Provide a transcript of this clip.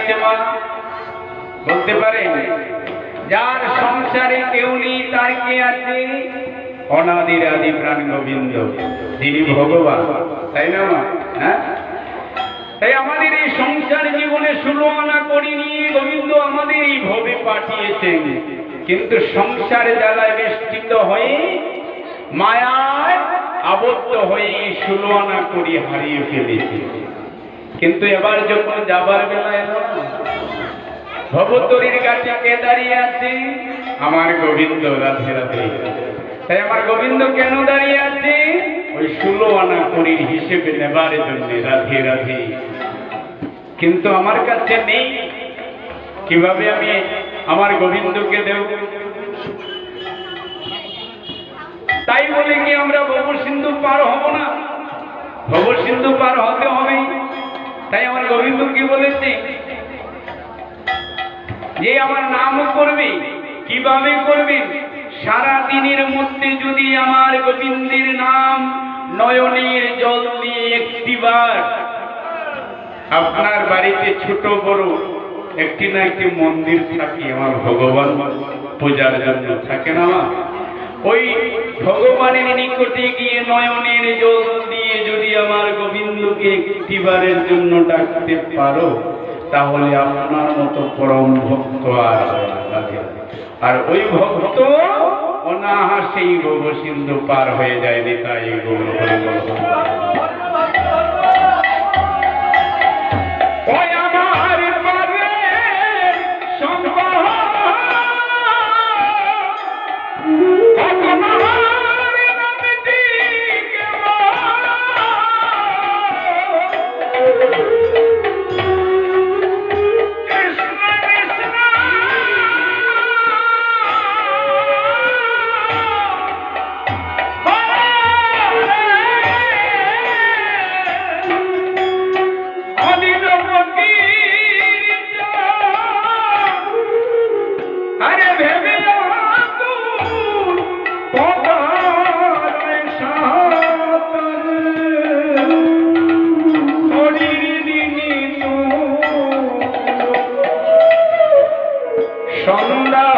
আছে মা? বলতে পারেন? যার সংসারে কেউ নেই তার কে আছে? অনাদির আদি প্রাণ গোবিন্দ, যিনি ভগবান, তাই না মা? হ্যাঁ, তাই আমাদের এই সংসার জীবনে 16 আনা করি নিয়ে গোবিন্দ আমাদের এই ভবে পাঠিয়েছেন, কিন্তু সংসারে জ্বালায় বেষ্টিত হয়ে মায়ায় আবদ্ধ হয়ে 16 আনা করি হারিয়ে ফেলেছে। কিন্তু এবার যখন যাবার বেলা এলো, ভবতরীর কাছে কে দাঁড়িয়ে আছে? আমার গোবিন্দ। রাধে রাধে। তাই আমার গোবিন্দ কেন দাঁড়িয়ে আছে? ওই 16 আনা করির হিসেবে নেবার জন্য। রাধে রাধে। কিন্তু আমার কাছে নেই, কিভাবে আমি আমার গোবিন্দকে দেব? তাই বলে কি আমরা ভব সিন্ধু পার হব না? ভব সিন্ধু পার হতে হবে। তাই আমার গোবিন্দ কি বলেছে? যে আমার নাম করবে। কিভাবে করবেন? সারা দিনের মধ্যে যদি আমার গোবিন্দের নাম নয়নের জল দিয়ে একটিবার, আপনার বাড়িতে ছোট বড় একটি না একটি মন্দির থাকে আমার ভগবান পূজার জন্য, থাকে না? ওই ভগবানের নিকটে গিয়ে নয়নের জল দিয়ে যদি আমার গোবিন্দকে একটিবারের জন্য ডাকতে পারো, তাহলে আপনার মতো পরম ভক্ত আর লাগে। আর ওই ভক্ত অনাহাসেই ভব সিন্ধু পার হয়ে যায়। নিতাই গৌর হরি বল। সন্ধ্যা